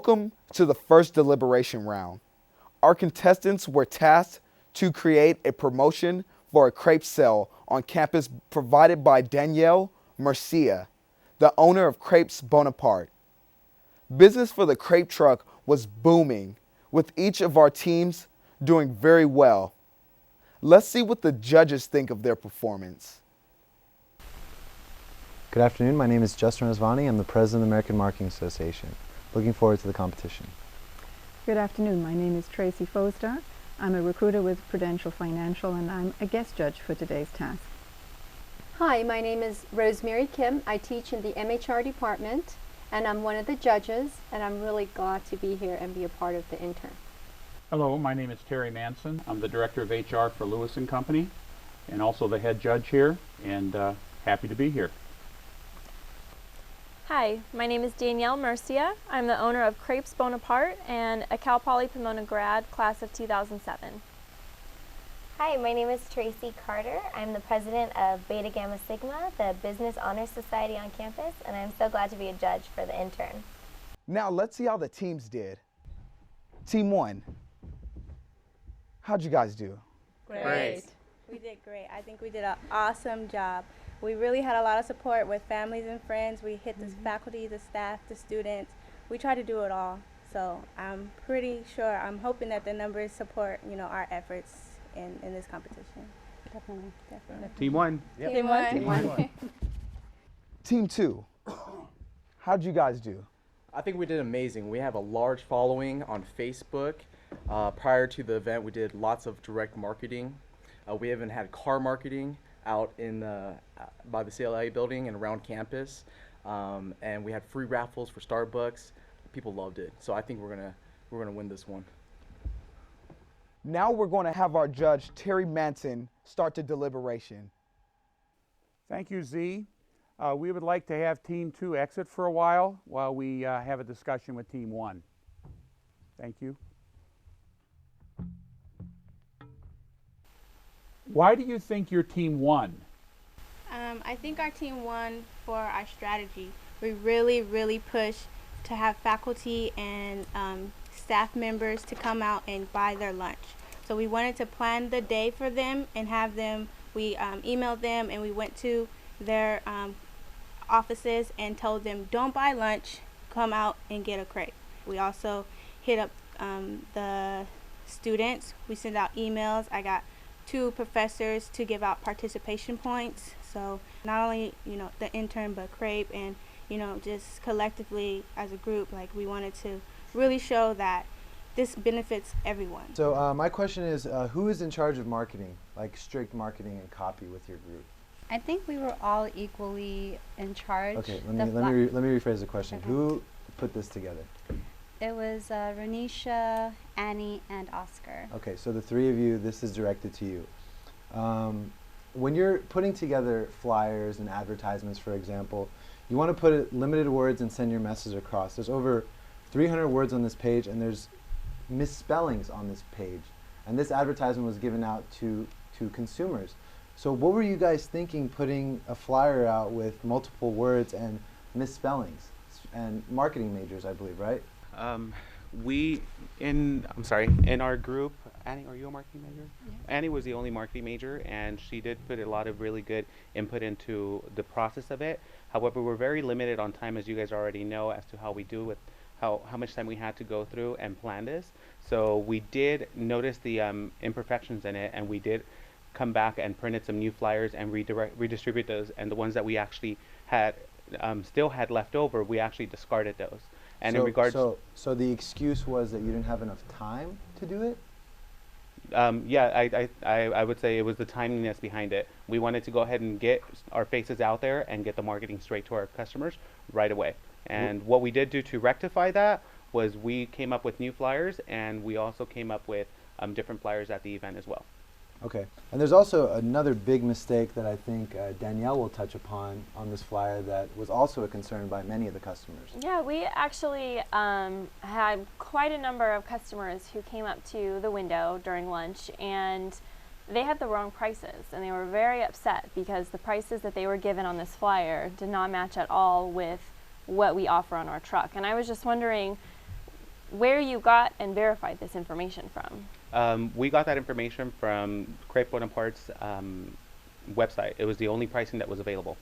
Welcome to the first deliberation round. Our contestants were tasked to create a promotion for a crepe sale on campus provided by Danielle Mercia, the owner of Crepes Bonaparte. Business for the crepe truck was booming, with each of our teams doing very well. Let's see what the judges think of their performance. Good afternoon, my name is Justin Razvani. I'm the president of the American Marketing Association. Looking forward to the competition. Good afternoon, my name is Tracy Fosdar. I'm a recruiter with Prudential Financial and I'm a guest judge for today's task. Hi, my name is Rosemary Kim. I teach in the MHR department and I'm one of the judges, and I'm really glad to be here and be a part of the intern. Hello, my name is Terry Manson. I'm the Director of HR for Lewis & Company and also the head judge here, and happy to be here. Hi, my name is Danielle Mercia. I'm the owner of Crepes Bonaparte and a Cal Poly Pomona grad, class of 2007. Hi, my name is Tracy Carter. I'm the president of Beta Gamma Sigma, the Business Honor Society on campus, and I'm so glad to be a judge for the intern. Now let's see how the teams did. Team 1, how'd you guys do? Great. We did great. I think we did an awesome job. We really had a lot of support with families and friends. We hit the faculty, the staff, the students. We tried to do it all. So I'm pretty sure, I'm hoping that the numbers support, our efforts in this competition. Definitely. Team 1. Yep. Team 1. Team 2, how'd you guys do? I think we did amazing. We have a large following on Facebook. Prior to the event, we did lots of direct marketing. We even had car marketing out in by the CLA building and around campus, and we had free raffles for Starbucks. People loved it, so I think we're gonna win this one. Now we're going to have our judge Terry Manson start the deliberation. Thank you, Z. We would like to have Team 2 exit for a while we have a discussion with Team 1. Thank you. Why do you think your team won? I think our team won for our strategy. We really pushed to have faculty and staff members to come out and buy their lunch. So we wanted to plan the day for them and have them, we emailed them and we went to their offices and told them, don't buy lunch, come out and get a crepe. We also hit up the students. We sent out emails. I got 2 professors to give out participation points. So not only, the intern, but Crepe and, just collectively as a group, we wanted to really show that this benefits everyone. So my question is, who is in charge of marketing, like strict marketing and copy with your group? I think we were all equally in charge. Okay, let me rephrase the question. Okay. Who put this together? It was Renisha, Annie, and Oscar. Okay, so the 3 of you, this is directed to you. When you're putting together flyers and advertisements, for example, you want to put limited words and send your message across. There's over 300 words on this page, and there's misspellings on this page. And this advertisement was given out to consumers. So what were you guys thinking putting a flyer out with multiple words and misspellings? And marketing majors, I believe, right? In our group, Annie, are you a marketing major? Yeah. Annie was the only marketing major, and she did put a lot of really good input into the process of it. However, we're very limited on time, as you guys already know, as to how we do with how much time we had to go through and plan this. So we did notice the imperfections in it, and we did come back and printed some new flyers and redistribute those. And the ones that we actually had still had left over, we actually discarded those. And in regards, so the excuse was that you didn't have enough time to do it? Yeah, I would say it was the timeliness behind it. We wanted to go ahead and get our faces out there and get the marketing straight to our customers right away. And what we did do to rectify that was we came up with new flyers, and we also came up with different flyers at the event as well. Okay, and there's also another big mistake that I think Danielle will touch upon on this flyer that was also a concern by many of the customers. Yeah, we actually had quite a number of customers who came up to the window during lunch, and they had the wrong prices, and they were very upset because the prices that they were given on this flyer did not match at all with what we offer on our truck. And I was just wondering, where you got and verified this information from. We got that information from Crepes Bonaparte's website. It was the only pricing that was available.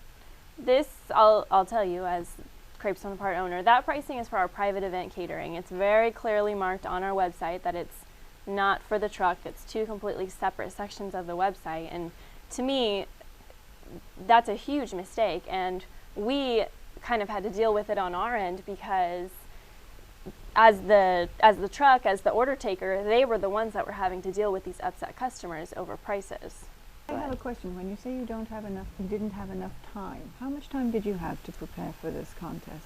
This, I'll tell you as Crepes Bonaparte owner, that pricing is for our private event catering. It's very clearly marked on our website that it's not for the truck. It's two completely separate sections of the website, and to me, that's a huge mistake, and we kind of had to deal with it on our end because as the truck, as the order taker, they were the ones that were having to deal with these upset customers over prices. I have a question. When you say you didn't have enough time, how much time did you have to prepare for this contest?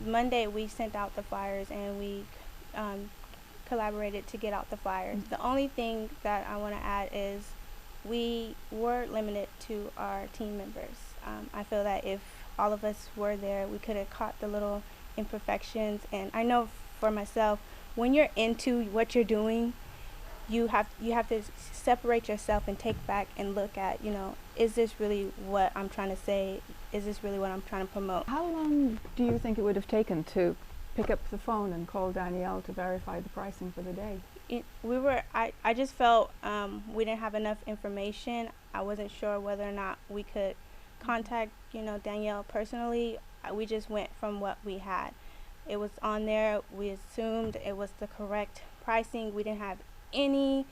Monday we sent out the flyers and we collaborated to get out the flyers. The only thing that I want to add is we were limited to our team members. I feel that if all of us were there, we could have caught the little imperfections. And I know for myself, when you're into what you're doing, you have to separate yourself and take back and look at, is this really what I'm trying to say? Is this really what I'm trying to promote? How long do you think it would have taken to pick up the phone and call Danielle to verify the pricing for the day? I just felt we didn't have enough information. I wasn't sure whether or not we could contact, Danielle personally. We just went from what we had. It was on there. We assumed it was the correct pricing. We didn't have any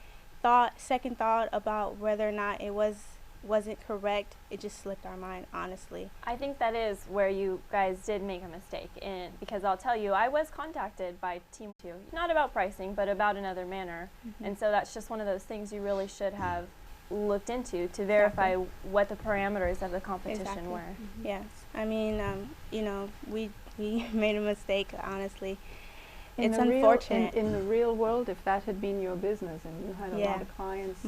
second thought about whether or not it wasn't correct. It just slipped our mind, honestly. I think that is where you guys did make a mistake because I'll tell you, I was contacted by Team 2, not about pricing, but about another manner. And so that's just one of those things you really should have looked into to verify what the parameters of the competition were. Yes. I mean, we made a mistake, honestly. It's unfortunate. In the real world, if that had been your business and you had a lot of clients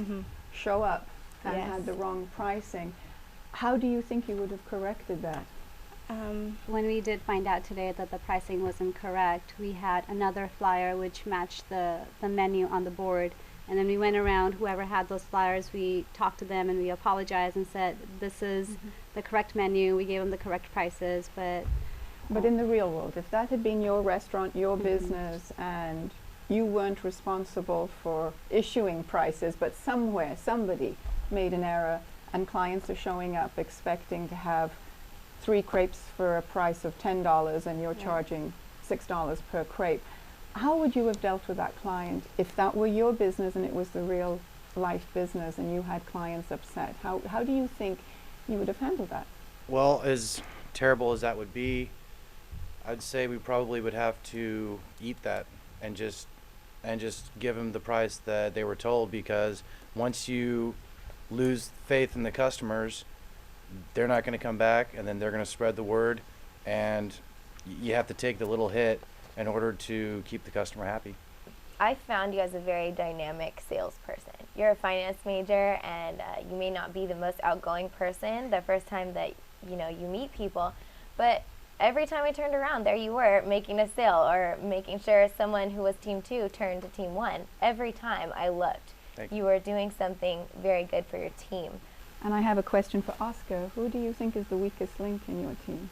show up and had the wrong pricing, how do you think you would have corrected that? When we did find out today that the pricing was incorrect, we had another flyer which matched the menu on the board. And then we went around, whoever had those flyers, we talked to them and we apologized and said, this is the correct menu. We gave them the correct prices, But in the real world, if that had been your restaurant, your business, and you weren't responsible for issuing prices, but somebody made an error and clients are showing up expecting to have 3 crepes for a price of $10 and you're charging $6 per crepe, how would you have dealt with that client if that were your business and it was the real life business and you had clients upset? How do you think you would have handled that? Well, as terrible as that would be, I'd say we probably would have to eat that and just give them the price that they were told, because once you lose faith in the customers, they're not going to come back, and then they're going to spread the word, and you have to take the little hit in order to keep the customer happy. I found you as a very dynamic salesperson. You're a finance major, and you may not be the most outgoing person the first time that you meet people, but every time I turned around, there you were making a sale or making sure someone who was Team 2 turned to Team 1. Every time I looked, you were doing something very good for your team. And I have a question for Oscar. Who do you think is the weakest link in your team?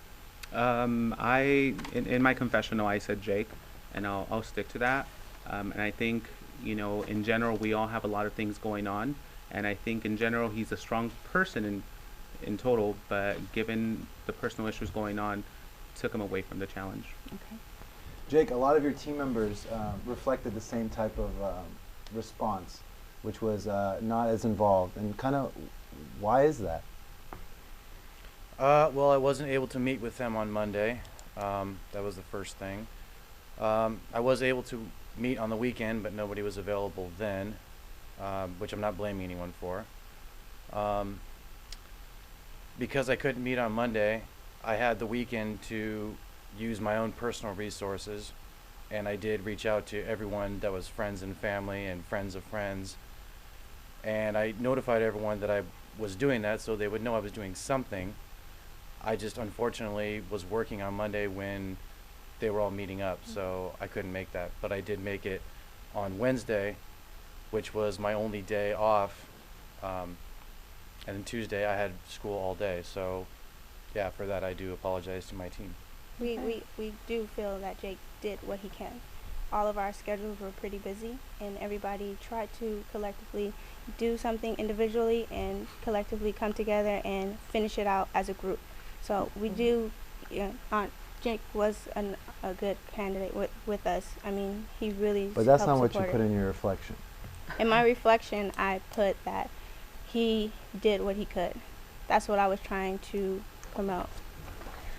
In my confessional, I said Jake, and I'll stick to that. And I think, in general, we all have a lot of things going on, and I think in general he's a strong person in total, but given the personal issues going on, took him away from the challenge. Okay. Jake, a lot of your team members reflected the same type of response, which was not as involved. And kind of, why is that? Well, I wasn't able to meet with them on Monday. That was the first thing. I was able to meet on the weekend, but nobody was available then, which I'm not blaming anyone for. Because I couldn't meet on Monday, I had the weekend to use my own personal resources, and I did reach out to everyone that was friends and family and friends of friends, and I notified everyone that I was doing that so they would know I was doing something. I just unfortunately was working on Monday when they were all meeting up, so I couldn't make that, but I did make it on Wednesday, which was my only day off, and then Tuesday I had school all day, so yeah, for that I do apologize to my team. We do feel that Jake did what he can. all of our schedules were pretty busy, and everybody tried to collectively do something individually and collectively come together and finish it out as a group. So we do, Aunt Jake was a good candidate with us. I mean, he really But that's helped not what you support put it. in your reflection. In my reflection, I put that he did what he could. That's what I was trying to promote,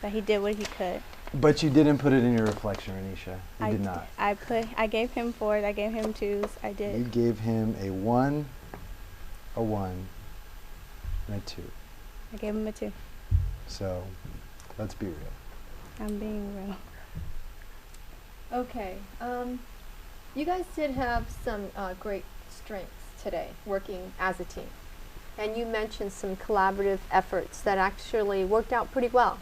that he did what he could. But you didn't put it in your reflection, Renisha. You did not. I gave him 4s, I gave him 2s, I did. You gave him a 1, a 1, and a 2. I gave him a 2. So let's be real. I'm being real. Okay. You guys did have some great strengths today working as a team. And you mentioned some collaborative efforts that actually worked out pretty well.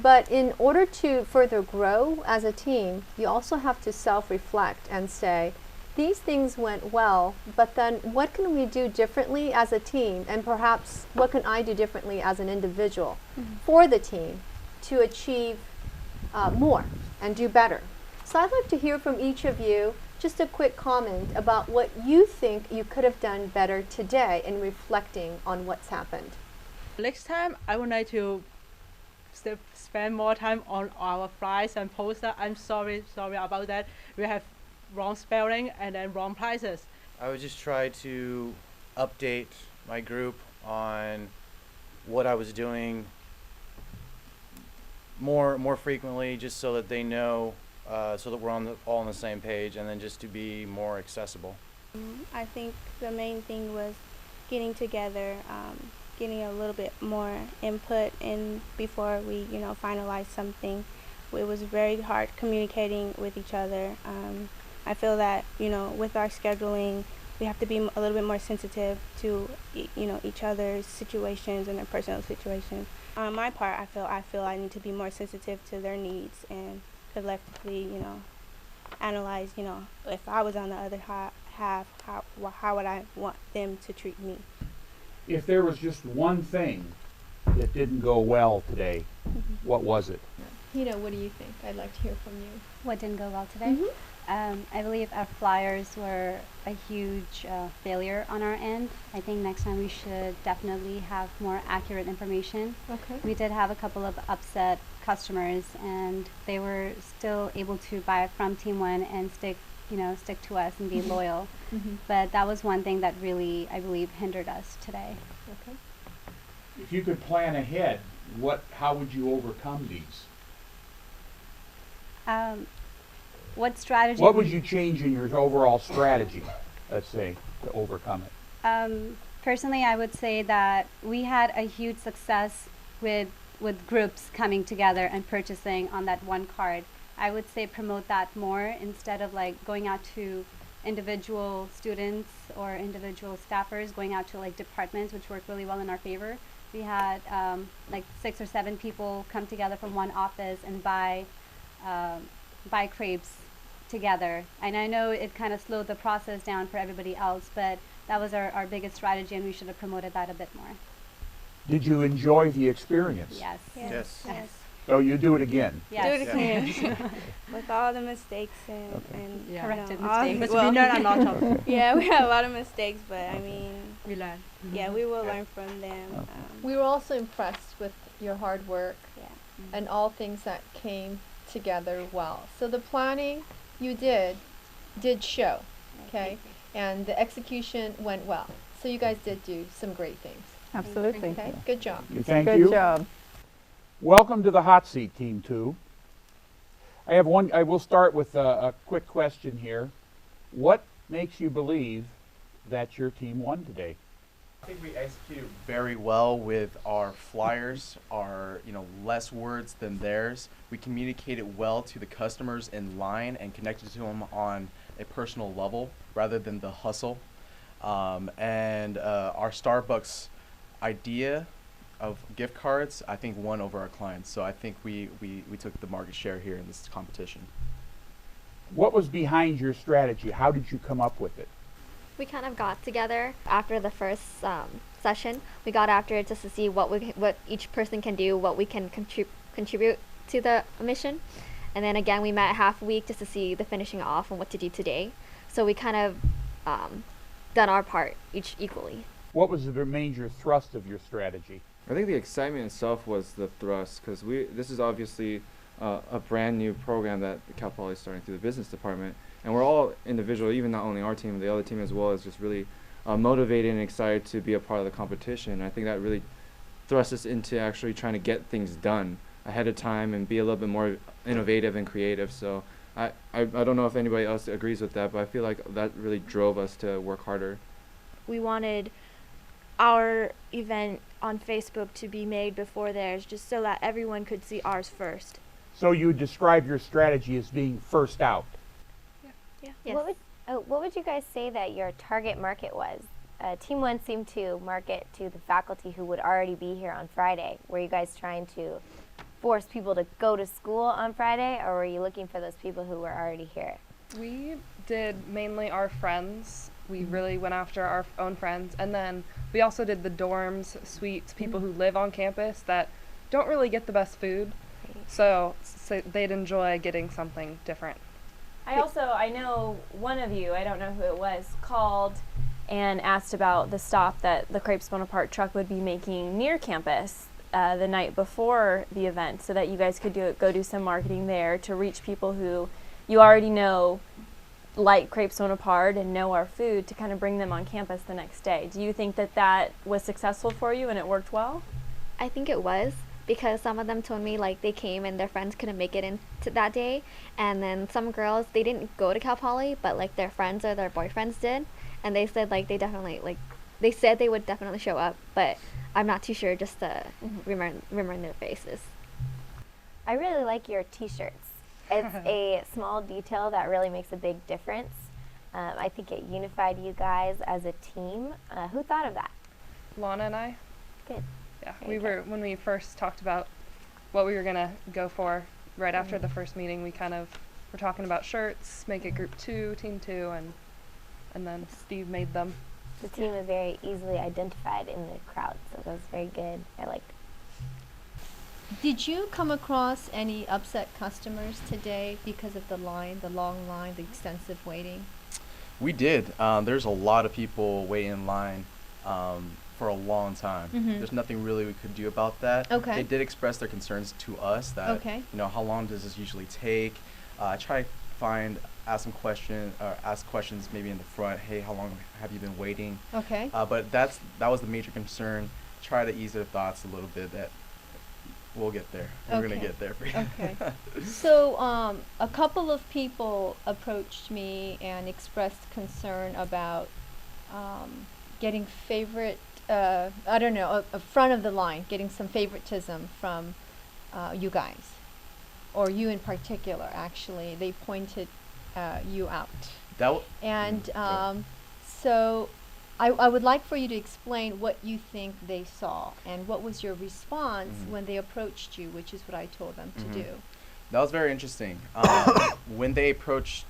But in order to further grow as a team, you also have to self-reflect and say, these things went well, but then what can we do differently as a team? And perhaps what can I do differently as an individual for the team to achieve more and do better? So I'd like to hear from each of you just a quick comment about what you think you could have done better today in reflecting on what's happened. Next time, I would like to spend more time on our flyers and poster. I'm sorry about that. We have wrong spelling and then wrong prices. I would just try to update my group on what I was doing more frequently, just so that they know, so that we're all on the same page, and then just to be more accessible. I think the main thing was getting together, getting a little bit more input in before we, finalize something. It was very hard communicating with each other. I feel that, with our scheduling, we have to be a little bit more sensitive to, each other's situations and their personal situations. On my part, I feel I need to be more sensitive to their needs and collectively, analyze, if I was on the other half, how would I want them to treat me? If there was just one thing that didn't go well today, what was it? What do you think? I'd like to hear from you. What didn't go well today? I believe our flyers were a huge failure on our end. I think next time we should definitely have more accurate information. Okay. We did have a couple of upset customers, and they were still able to buy from Team One and stick to us and be loyal. But that was one thing that really, I believe, hindered us today. Okay. If you could plan ahead, how would you overcome these? What strategy? What would you change in your overall strategy, let's say, to overcome it? Personally, I would say that we had a huge success with groups coming together and purchasing on that one card. I would say promote that more instead of going out to individual students or individual staffers, going out to departments, which worked really well in our favor. We had 6 or 7 people come together from one office and buy crepes together. And I know it kind of slowed the process down for everybody else, but that was our biggest strategy, and we should have promoted that a bit more. Did you enjoy the experience? Yes. Yes. So you do it again? Yes. Do it again. With all the mistakes and Corrected all mistakes. But we learn a lot of yeah, we had a lot of mistakes, but I mean, we learn. yeah, we will learn from them. We were also impressed with your hard work Yeah. and all things that came together well. So the planning you did show, okay? And the execution went well. So you guys did do some great things. Absolutely. Okay, good job. Thank Good you. job. Welcome to the hot seat, Team 2. I will start with a quick question here. What makes you believe that your team won today? I think we executed very well with our flyers, our less words than theirs. We communicated well to the customers in line and connected to them on a personal level rather than the hustle. And our Starbucks idea of gift cards, I think, won over our clients. So I think we took the market share here in this competition. What was behind your strategy? How did you come up with it? We kind of got together after the first session. We got after it just to see what each person can do, what we can contribute to the mission. And then again, we met half a week just to see the finishing off and what to do today. So we kind of done our part each equally. What was the major thrust of your strategy? I think the excitement itself was the thrust, because this is obviously a brand new program that Cal Poly is starting through the business department, and we're all individual, even not only our team, the other team as well, is just really motivated and excited to be a part of the competition. I think that really thrust us into actually trying to get things done ahead of time and be a little bit more innovative and creative. So I don't know if anybody else agrees with that, but I feel like that really drove us to work harder. We wanted our event on Facebook to be made before theirs, just so that everyone could see ours first. So you describe your strategy as being first out. Yeah. Yes. What would you guys say that your target market was? Team 1 seemed to market to the faculty who would already be here on Friday. Were you guys trying to force people to go to school on Friday, or were you looking for those people who were already here? We did mainly our friends. We really went after our own friends, and then we also did the dorms, suites, people who live on campus that don't really get the best food, so they'd enjoy getting something different. I know one of you, I don't know who it was, called and asked about the stop that the Crepes Bonaparte truck would be making near campus the night before the event, so that you guys could go do some marketing there to reach people who you already know like Crepes Bonaparte and know our food, to kind of bring them on campus the next day. Do you think that that was successful for you and it worked well? I think it was, because some of them told me like they came and their friends couldn't make it into that day, and then some girls, they didn't go to Cal Poly, but like their friends or their boyfriends did, and they said like they said they would definitely show up, but I'm not too sure, just to remember their faces. I really like your t-shirts. It's a small detail that really makes a big difference. I think it unified you guys as a team. Who thought of that? Lana and I. Good. Yeah, when we first talked about what we were gonna go for right after the first meeting, we kind of were talking about shirts, make it group 2, team 2, and then Steve made them. The team is very easily identified in the crowd, so that was very good. I liked it. Did you come across any upset customers today because of the long line, the extensive waiting? We did. There's a lot of people waiting in line for a long time. There's nothing really we could do about that. Okay. They did express their concerns to us that, how long does this usually take? Try to ask questions maybe in the front. Hey, how long have you been waiting? Okay. But that was the major concern. Try to ease their thoughts a little bit. That we'll get there. We're gonna get there for you. Okay. So a couple of people approached me and expressed concern about getting a front of the line, getting some favoritism from you guys, or you in particular. Actually, they pointed you out. So I would like for you to explain what you think they saw and what was your response when they approached you, which is what I told them to do. That was very interesting. When they approached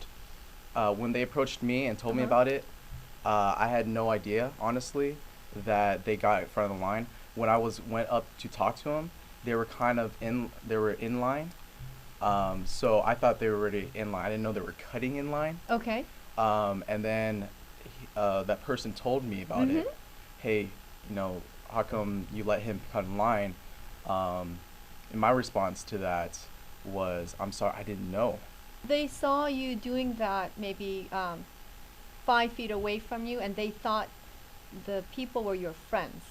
me and told me about it, I had no idea, honestly, that they got in front of the line. When I went up to talk to them, they were in line. So I thought they were already in line. I didn't know they were cutting in line. Okay. And then that person told me about it. Hey, how come you let him cut in line? And my response to that was, I'm sorry, I didn't know. They saw you doing that maybe 5 feet away from you, and they thought the people were your friends,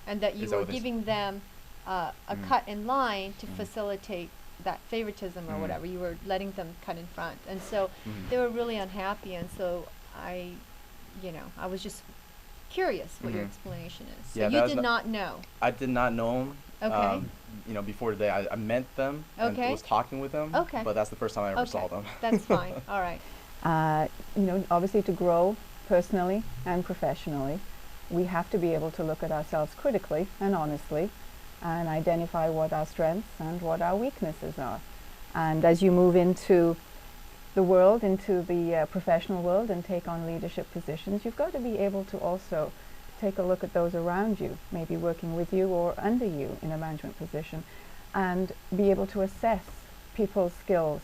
and that you were giving them a cut in line to facilitate that favoritism or whatever. You were letting them cut in front, and so they were really unhappy. And so I was just curious what your explanation is. So you did not know. I did not know them. Okay. Before today, I met them and was talking with them. Okay. But that's the first time I ever saw them. That's fine. All right. Obviously to grow personally and professionally, we have to be able to look at ourselves critically and honestly and identify what our strengths and what our weaknesses are. And as you move into the world, into the professional world, and take on leadership positions, you've got to be able to also take a look at those around you, maybe working with you or under you in a management position, and be able to assess people's skills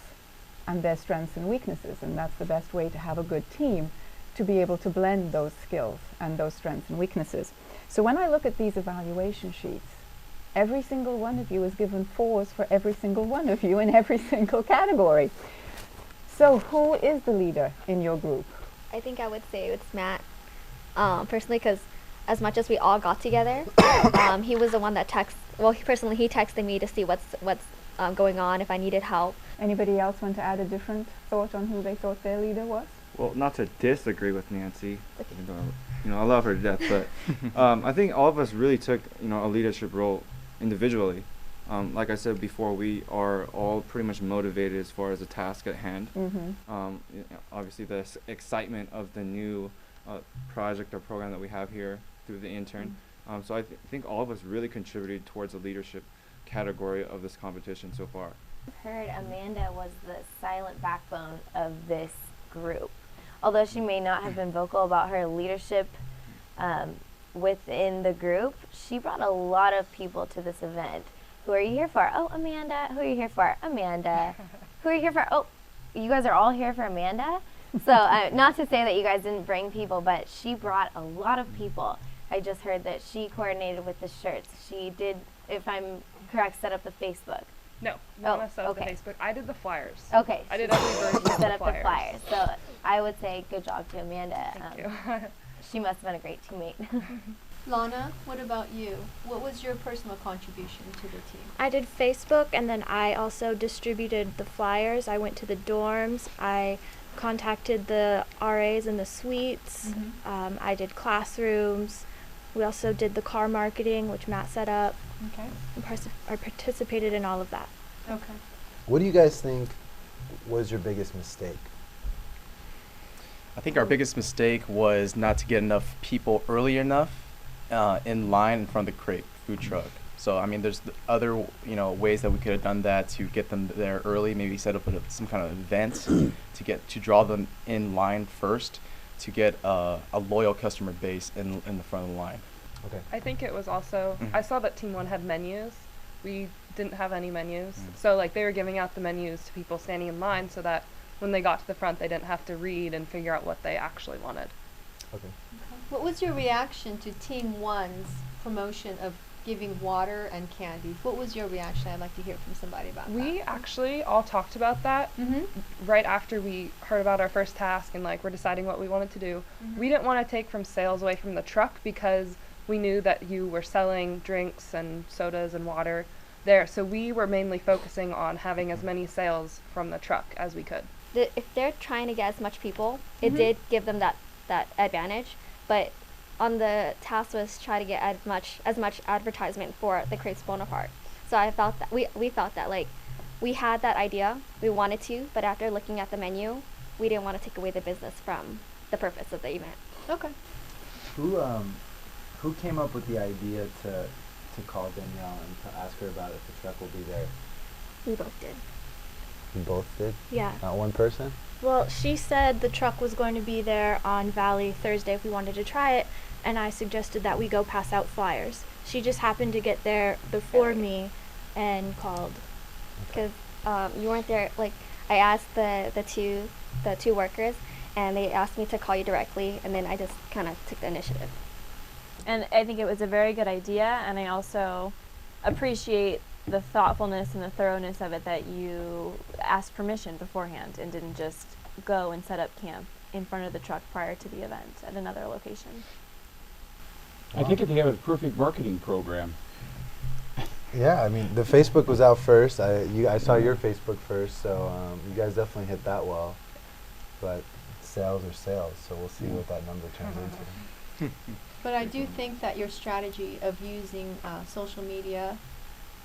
and their strengths and weaknesses, and that's the best way to have a good team, to be able to blend those skills and those strengths and weaknesses. So when I look at these evaluation sheets, every single one of you is given 4s for every single one of you in every single category. So who is the leader in your group? I think I would say it's Matt, personally, because as much as we all got together, he was the one that he texted me to see what's going on, if I needed help. Anybody else want to add a different thought on who they thought their leader was? Well, not to disagree with Nancy, even though, I love her to death, but I think all of us really took, a leadership role individually. Like I said before, we are all pretty much motivated as far as the task at hand. Obviously, the excitement of the new project or program that we have here through the intern. So I think all of us really contributed towards the leadership category of this competition so far. I've heard Amanda was the silent backbone of this group. Although she may not have been vocal about her leadership within the group, she brought a lot of people to this event. Who are you here for? Oh, Amanda. Who are you here for? Amanda. Who are you here for? Oh, you guys are all here for Amanda? So not to say that you guys didn't bring people, but she brought a lot of people. I just heard that she coordinated with the shirts. She did, if I'm correct, set up the Facebook. No, Lana set up the Facebook. I did the flyers. Okay. I did every version of set up the the flyers. So I would say good job to Amanda. Thank you. She must have been a great teammate. Lana, what about you? What was your personal contribution to the team? I did Facebook, and then I also distributed the flyers. I went to the dorms. I contacted the RAs in the suites. I did classrooms. We also did the car marketing, which Matt set up. Okay. I participated in all of that. Okay. What do you guys think was your biggest mistake? I think our biggest mistake was not to get enough people early enough in line in front of the crepe food truck. So I mean, there's other ways that we could have done that to get them there early. Maybe set up some kind of event to draw them in line first, to get a loyal customer base in the front of the line. Okay. I think it was also, I saw that Team 1 had menus. We didn't have any menus. So like they were giving out the menus to people standing in line so that when they got to the front, they didn't have to read and figure out what they actually wanted. Okay. What was your reaction to Team 1's promotion of giving water and candy? What was your reaction? I'd like to hear from somebody about that. We actually all talked about that right after we heard about our first task and like we're deciding what we wanted to do. We didn't want to take from sales away from the truck because we knew that you were selling drinks and sodas and water there. So we were mainly focusing on having as many sales from the truck as we could. If they're trying to get as much people, it did give them that advantage. But on the task was try to get as much advertisement for the Crepes Bonaparte. So I felt that we felt that like we had that idea, we wanted to, but after looking at the menu, we didn't want to take away the business from the purpose of the event. Okay. Who came up with the idea to call Danielle and to ask her about if the truck will be there? We both did. You both did? Yeah. Not one person? Well, she said the truck was going to be there on Valley Thursday if we wanted to try it, and I suggested that we go pass out flyers. She just happened to get there before me and called. Because you weren't there. Like I asked the two workers, and they asked me to call you directly, and then I just kind of took the initiative. And I think it was a very good idea, and I also appreciate the thoughtfulness and the thoroughness of it, that you asked permission beforehand and didn't just go and set up camp in front of the truck prior to the event at another location. I think if they have a perfect marketing program. Yeah, I mean, the Facebook was out first. I saw your Facebook first, so you guys definitely hit that well. But sales are sales, so we'll see what that number turns into. But I do think that your strategy of using social media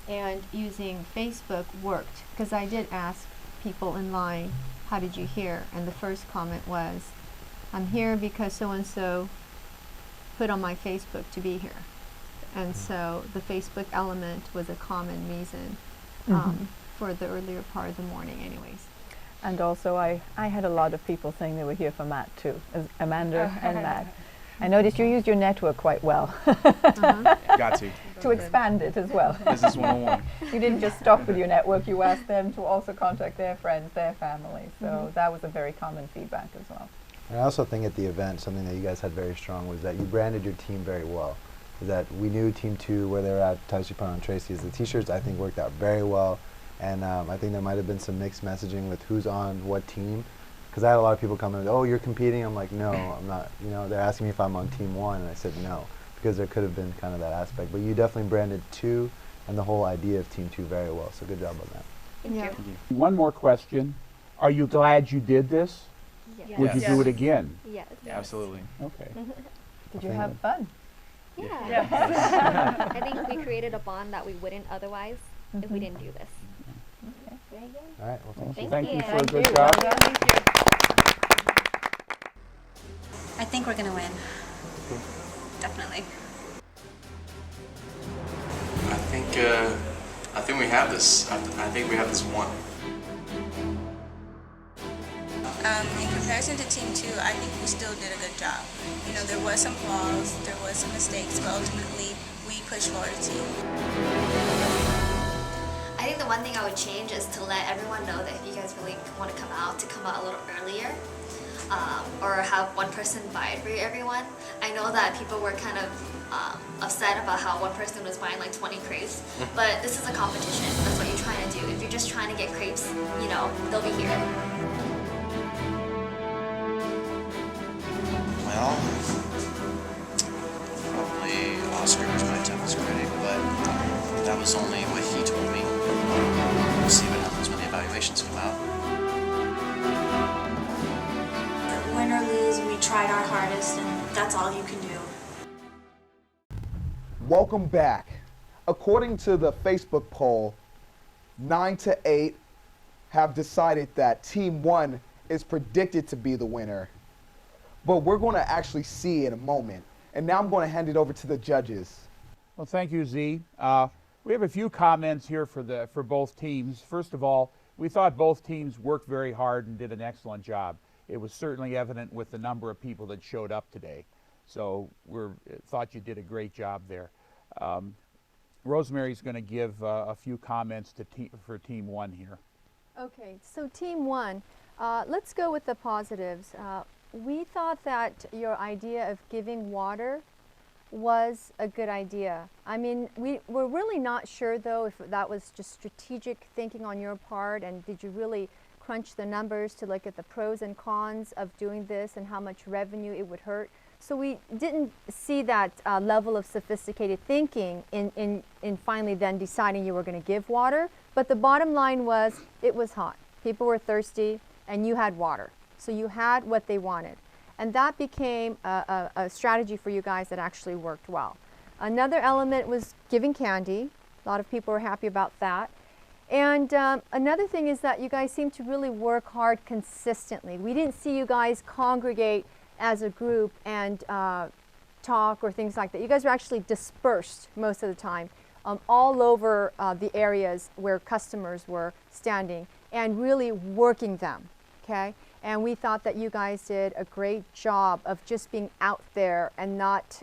and using Facebook worked, because I did ask people in line, how did you hear? And the first comment was, I'm here because so-and-so put on my Facebook to be here. And so the Facebook element was a common reason for the earlier part of the morning anyways. And also I had a lot of people saying they were here for Matt too, as Amanda and Matt. I noticed you used your network quite well. Got to. To expand it as well. Business 101. You didn't just stop with your network, you asked them to also contact their friends, their family. So that was a very common feedback as well. And I also think at the event, something that you guys had very strong was that you branded your team very well. Is that we knew Team 2, where they were at, Tyler Pun and Tracy's. The t-shirts, I think, worked out very well. And I think there might have been some mixed messaging with who's on what team. Because I had a lot of people come in, oh, you're competing? I'm like, no, I'm not. You know, they're asking me if I'm on Team 1, and I said no. Because there could have been kind of that aspect. But you definitely branded 2 and the whole idea of Team 2 very well. So good job on that. Thank you. One more question. Are you glad you did this? Yes. Would you do it again? Yes. Absolutely. Okay. Did you have fun? Yeah. I think we created a bond that we wouldn't otherwise if we didn't do this. Okay. Very good. All right, well, Thank you for a Thank good you. job. Well done. I think we're gonna win. Definitely. I think we have this. I think we have this won. In comparison to Team 2, I think we still did a good job. You know, there was some flaws, there was some mistakes, but ultimately we pushed forward a team. I think the one thing I would change is to let everyone know that if you guys really want to come out a little earlier, or have one person buy it for everyone. I know that people were kind of upset about how one person was buying like 20 crepes, but this is a competition. That's what you're trying to do. If you're just trying to get crepes, you know, they'll be here. Well, probably Oscar was my toughest critic, but that was only what he told me. We'll see what happens when the evaluations come out. Win or lose, we tried our hardest, and that's all you can do. Welcome back. According to the Facebook poll, 9 to 8 have decided that Team 1 is predicted to be the winner. But we're going to actually see in a moment. And now I'm going to hand it over to the judges. Well, thank you, Z. We have a few comments here for both teams. First of all, we thought both teams worked very hard and did an excellent job. It was certainly evident with the number of people that showed up today. So we thought you did a great job there. Rosemary's going to give a few comments for Team 1 here. Okay, so Team 1, let's go with the positives. We thought that your idea of giving water was a good idea. I mean, we're really not sure though if that was just strategic thinking on your part, and did you really crunch the numbers to look at the pros and cons of doing this and how much revenue it would hurt. So we didn't see that level of sophisticated thinking in finally then deciding you were going to give water. But the bottom line was it was hot. People were thirsty and you had water. So you had what they wanted. And that became a strategy for you guys that actually worked well. Another element was giving candy. A lot of people were happy about that. And another thing is that you guys seem to really work hard consistently. We didn't see you guys congregate as a group and talk or things like that. You guys were actually dispersed most of the time all over the areas where customers were standing and really working them, okay? And we thought that you guys did a great job of just being out there and not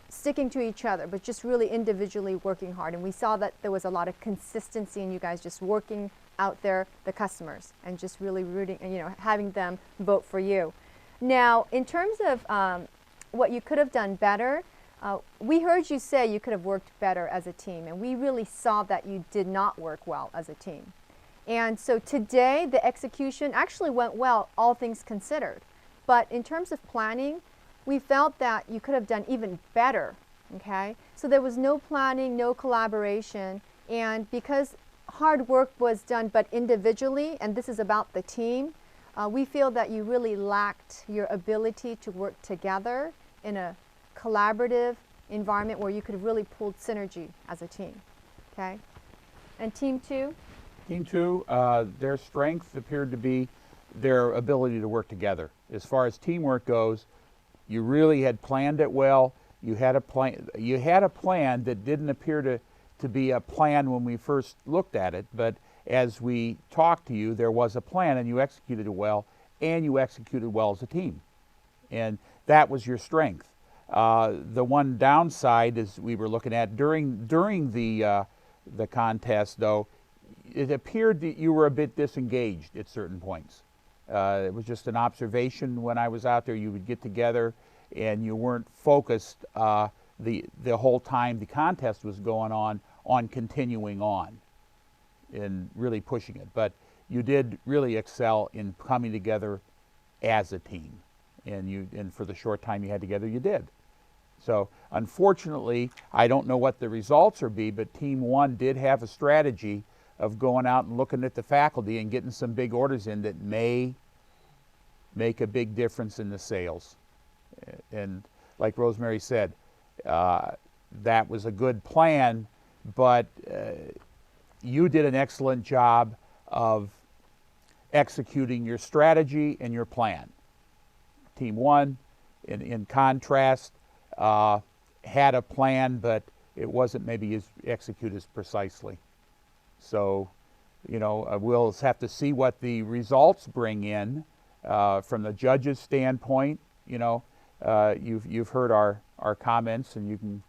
sticking to each other, but just really individually working hard. And we saw that there was a lot of consistency in you guys just working out there, the customers, and just really rooting, you know, having them vote for you. Now, in terms of what you could have done better, we heard you say you could have worked better as a team, and we really saw that you did not work well as a team. And so today, the execution actually went well, all things considered. But in terms of planning, we felt that you could have done even better, okay? So there was no planning, no collaboration, and because hard work was done but individually, and this is about the team, we feel that you really lacked your ability to work together in a collaborative environment where you could have really pulled synergy as a team, okay? And Team 2? Team 2, their strength appeared to be their ability to work together. As far as teamwork goes, you really had planned it well. You had a plan. You had a plan that didn't appear to be a plan when we first looked at it, but as we talked to you, there was a plan, and you executed it well, and you executed well as a team. and that was your strength. The one downside is we were looking at during the contest, though, it appeared that you were a bit disengaged at certain points. It was just an observation when I was out there. You would get together and you weren't focused the whole time the contest was going on continuing on and really pushing it. But you did really excel in coming together as a team, and for the short time you had together, you did. So unfortunately, I don't know what the results will be, but Team 1 did have a strategy of going out and looking at the faculty and getting some big orders in that may make a big difference in the sales. And like Rosemary said, that was a good plan, but you did an excellent job of executing your strategy and your plan. Team 1, in contrast, had a plan, but it wasn't maybe as executed as precisely. So, you know, we'll have to see what the results bring in from the judges' standpoint. You know, you've heard our comments, and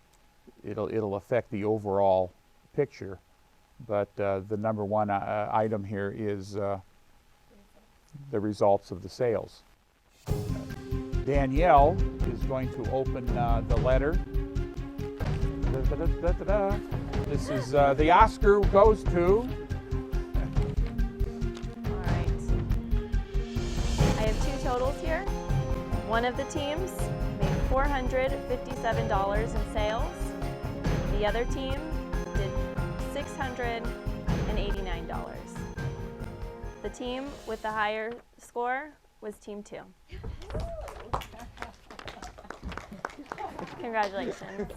it'll affect the overall picture. But the number one item here is the results of the sales. Danielle is going to open the letter. This is the Oscar goes to. All right. I have two totals here. One of the teams made $457 in sales. The other team did $689. The team with the higher score was Team 2. Congratulations.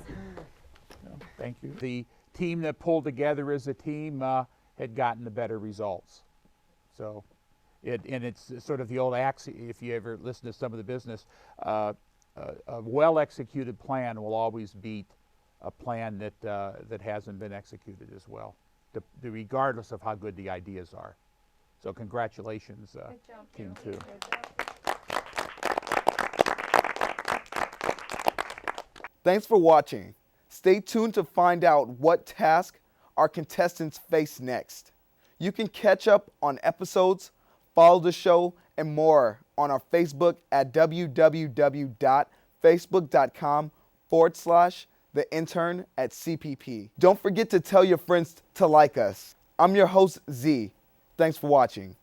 Thank you. The team that pulled together as a team had gotten the better results. So, it's sort of the old axiom, if you ever listen to some of the business, a well-executed plan will always beat a plan that hasn't been executed as well, regardless of how good the ideas are. So congratulations, Team 2. Thanks for watching. Stay tuned to find out what task our contestants face next. You can catch up on episodes, follow the show, and more on our Facebook at www.facebook.com/theintern@CPP. Don't forget to tell your friends to like us. I'm your host, Z. Thanks for watching.